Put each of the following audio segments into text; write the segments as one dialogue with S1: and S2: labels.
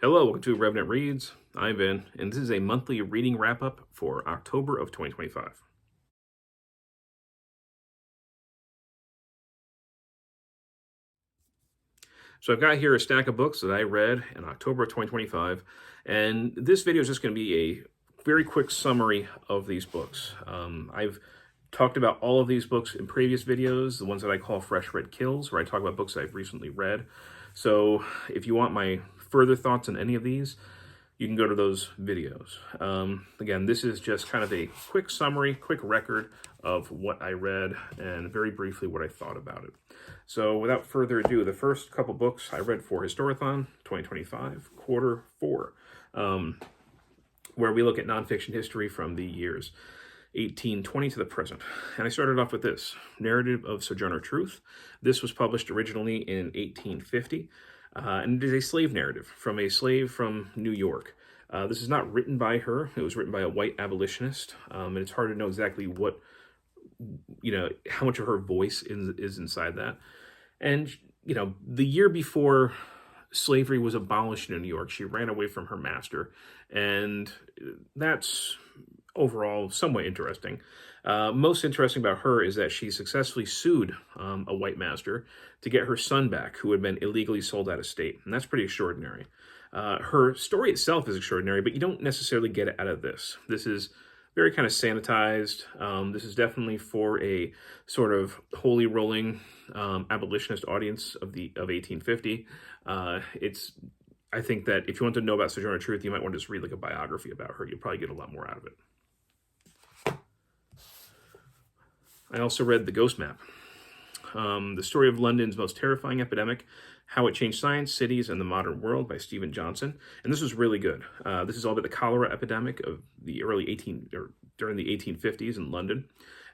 S1: Hello, welcome to Revenant Reads. I'm Vin, and this is a monthly reading wrap-up for October of 2025. So I've got here a stack of books that I read in October of 2025, and this video is just going to be a very quick summary of these books. I've talked about all of these books in previous videos, the ones that I call Fresh Read Kills, where I talk about books I've recently read. So if you want my further thoughts on any of these, you can go to those videos. Again, this is just kind of a quick summary, quick record of what I read and very briefly what I thought about it. So without further ado, the first couple books I read for Historathon 2025, quarter 4, where we look at nonfiction history from the years 1820 to the present. And I started off with this, Narrative of Sojourner Truth. This was published originally in 1850. And it is a slave narrative from a slave from New York. This is not written by her. It was written by a white abolitionist. And it's hard to know exactly what, how much of her voice is inside that. And, the year before slavery was abolished in New York, she ran away from her master. And that's overall somewhat interesting. Most interesting about her is that she successfully sued a white master to get her son back, who had been illegally sold out of state. And that's pretty extraordinary. Her story itself is extraordinary, but you don't necessarily get it out of this. This is very kind of sanitized. This is definitely for a sort of holy rolling abolitionist audience of 1850. I think that if you want to know about Sojourner Truth, you might want to just read like a biography about her. You'll probably get a lot more out of it. I also read The Ghost Map, the story of London's most terrifying epidemic, how it changed science, cities, and the modern world by Stephen Johnson. And this was really good. This is all about the cholera epidemic of the during the 1850s in London.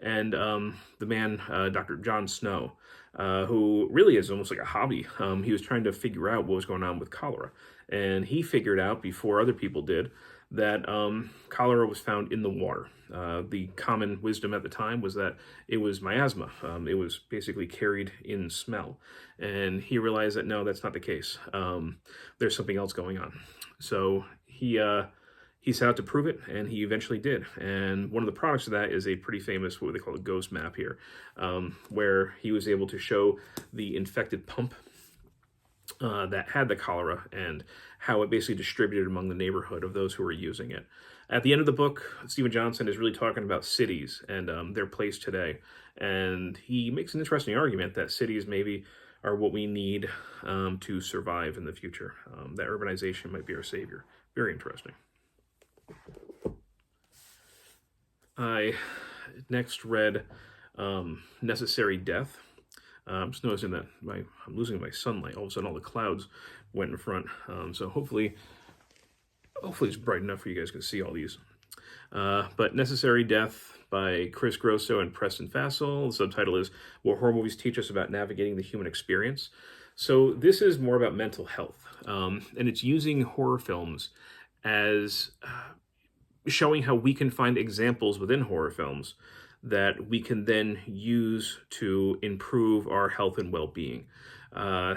S1: And the man, Dr. John Snow, who really is almost like a hobby. He was trying to figure out what was going on with cholera. And he figured out before other people did that cholera was found in the water. The common wisdom at the time was that it was miasma. It was basically carried in smell. And he realized that, no, that's not the case. There's something else going on. So he set out to prove it, and he eventually did. And one of the products of that is a pretty famous, what they call a ghost map here, where he was able to show the infected pump that had the cholera and how it basically distributed among the neighborhood of those who were using it. At the end of the book, Stephen Johnson is really talking about cities and their place today. And he makes an interesting argument that cities maybe are what we need to survive in the future. That urbanization might be our savior. Very interesting. I next read Necessary Death. I'm just noticing that I'm losing my sunlight. All of a sudden, all the clouds went in front. So hopefully it's bright enough for you guys to see all these. But Necessary Death by Chris Grosso and Preston Fassel. The subtitle is What Horror Movies Teach Us About Navigating the Human Experience. So this is more about mental health. And it's using horror films as showing how we can find examples within horror films that we can then use to improve our health and well-being. So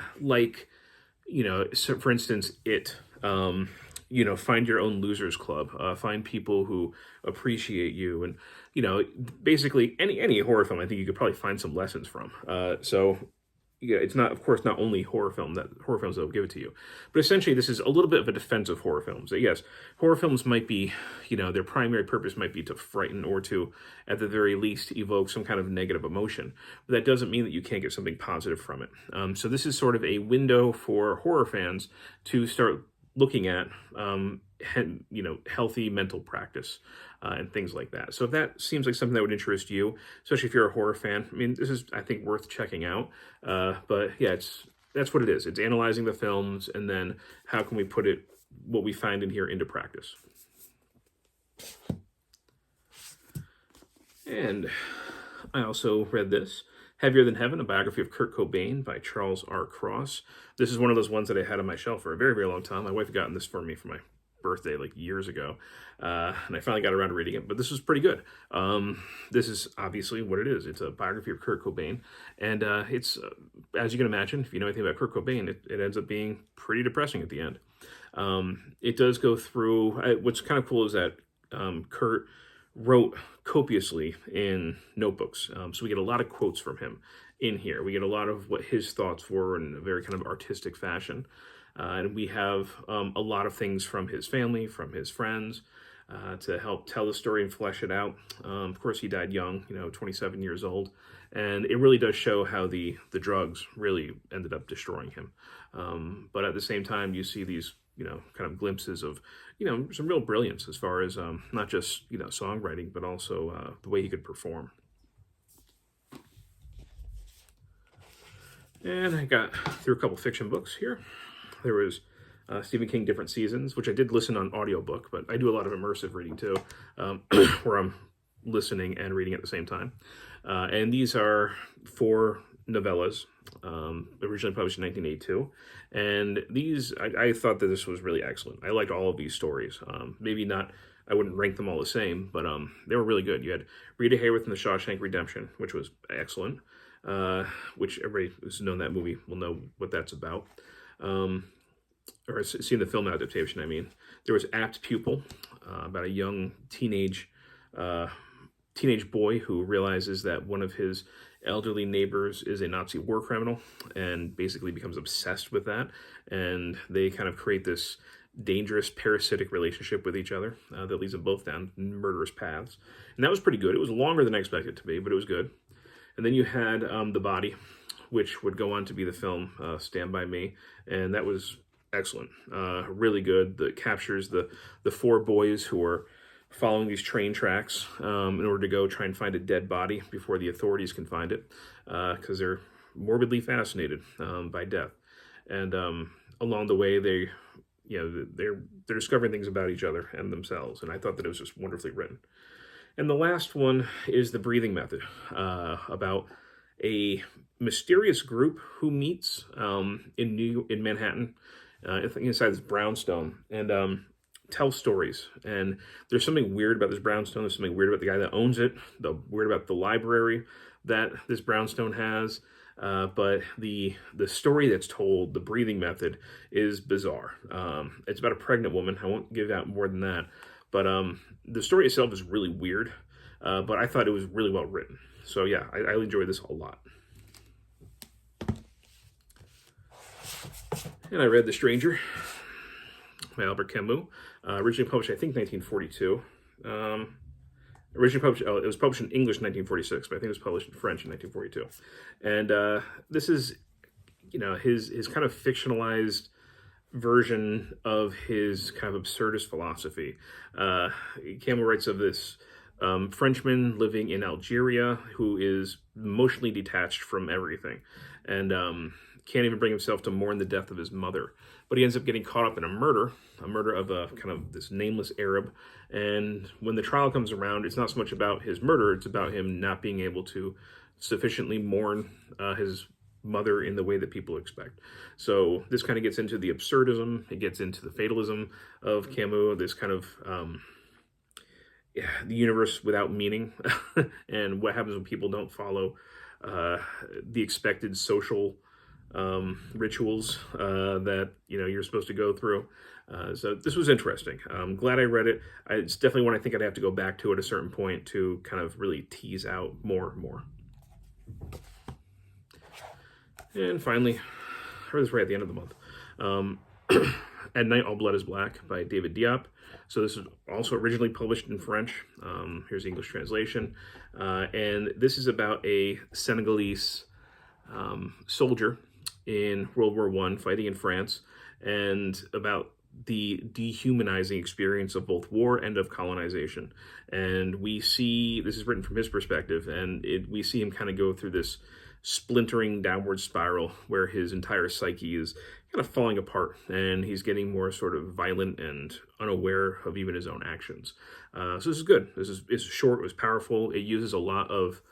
S1: for instance, find your own losers club, find people who appreciate you. And, basically any horror film, I think you could probably find some lessons from. It's not, of course, not only horror films that will give it to you, but essentially this is a little bit of a defense of horror films. That yes, horror films might be, their primary purpose might be to frighten or to, at the very least, evoke some kind of negative emotion. But that doesn't mean that you can't get something positive from it. So this is sort of a window for horror fans to start looking at, healthy mental practice and things like that. So if that seems like something that would interest you, especially if you're a horror fan, this is, I think, worth checking out. But yeah, that's what it is. It's analyzing the films and then how can we put what we find in here into practice. And I also read this, Heavier Than Heaven, a biography of Kurt Cobain by Charles R. Cross. This is one of those ones that I had on my shelf for a very, very long time. My wife had gotten this for me for my birthday like years ago, and I finally got around to reading it. But this was pretty good. This is obviously what it is. It's a biography of Kurt Cobain, and it's as you can imagine, if you know anything about Kurt Cobain, it ends up being pretty depressing at the end. It does go through. What's kind of cool is that Kurt wrote copiously in notebooks, so we get a lot of quotes from him in here. We get a lot of what his thoughts were in a very kind of artistic fashion. And we have a lot of things from his family, from his friends, to help tell the story and flesh it out. Of course, he died young, 27 years old. And it really does show how the drugs really ended up destroying him. But at the same time, you see these, kind of glimpses of, some real brilliance as far as not just, songwriting, but also the way he could perform. And I got through a couple fiction books here. There was Stephen King, Different Seasons, which I did listen on audiobook, but I do a lot of immersive reading too, where I'm listening and reading at the same time. And these are 4 novellas, originally published in 1982. And these, I thought that this was really excellent. I liked all of these stories. Maybe not, I wouldn't rank them all the same, but they were really good. You had Rita Hayworth in The Shawshank Redemption, which was excellent. Which everybody who's known that movie will know what that's about. Or seen the film adaptation, I mean. There was Apt Pupil, about a young teenage boy who realizes that one of his elderly neighbors is a Nazi war criminal and basically becomes obsessed with that. And they kind of create this dangerous parasitic relationship with each other that leads them both down murderous paths. And that was pretty good. It was longer than I expected it to be, but it was good. And then you had The Body, which would go on to be the film Stand By Me, and that was excellent, really good. That captures the 4 boys who are following these train tracks in order to go try and find a dead body before the authorities can find it, because they're morbidly fascinated by death. And along the way, they're discovering things about each other and themselves, and I thought that it was just wonderfully written. And the last one is The Breathing Method, about a mysterious group who meets in Manhattan, inside this brownstone, and tells stories. And there's something weird about this brownstone. There's something weird about the guy that owns it, weird about the library that this brownstone has. But the story that's told, The Breathing Method, is bizarre. It's about a pregnant woman. I won't give out more than that. But the story itself is really weird, but I thought it was really well written. So yeah, I enjoyed this a lot. And I read The Stranger by Albert Camus, originally published, I think, 1942. It was published in English in 1946, but I think it was published in French in 1942. And this is, his kind of fictionalized version of his kind of absurdist philosophy. Camus writes of this Frenchman living in Algeria who is emotionally detached from everything and can't even bring himself to mourn the death of his mother. But he ends up getting caught up in a murder of a kind of this nameless Arab. And when the trial comes around, it's not so much about his murder, it's about him not being able to sufficiently mourn his mother in the way that people expect. So this kind of gets into the absurdism, it gets into the fatalism of Camus, this kind of the universe without meaning, and what happens when people don't follow the expected social rituals that you're supposed to go through. So this was interesting. I'm glad I read it. It's definitely one I think I'd have to go back to at a certain point to kind of really tease out more and more. And finally, I read this right at the end of the month. At Night, All Blood is Black by David Diop. So this is also originally published in French. Here's the English translation. And this is about a Senegalese soldier in World War I fighting in France, and about the dehumanizing experience of both war and of colonization. And we see, this is written from his perspective, and we see him kind of go through this splintering downward spiral where his entire psyche is kind of falling apart, and he's getting more sort of violent and unaware of even his own actions. So this is good. It's short, it was powerful. It uses a lot of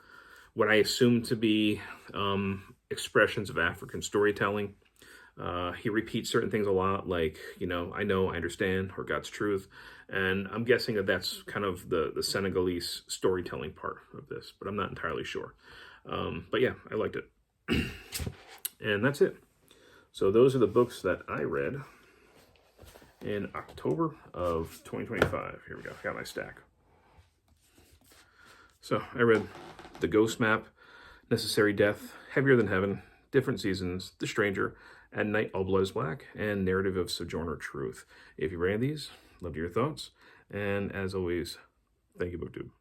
S1: what I assume to be expressions of African storytelling. He repeats certain things a lot, like, I know, I understand, or God's truth. And I'm guessing that that's kind of the Senegalese storytelling part of this, but I'm not entirely sure. But yeah, I liked it. And that's it. So those are the books that I read in October of 2025. Here we go. I got my stack. So I read The Ghost Map, Necessary Death, Heavier Than Heaven, Different Seasons, The Stranger, At Night All Blood is Black, and Narrative of Sojourner Truth. If you read any of these, love to hear your thoughts. And as always, thank you, BookTube.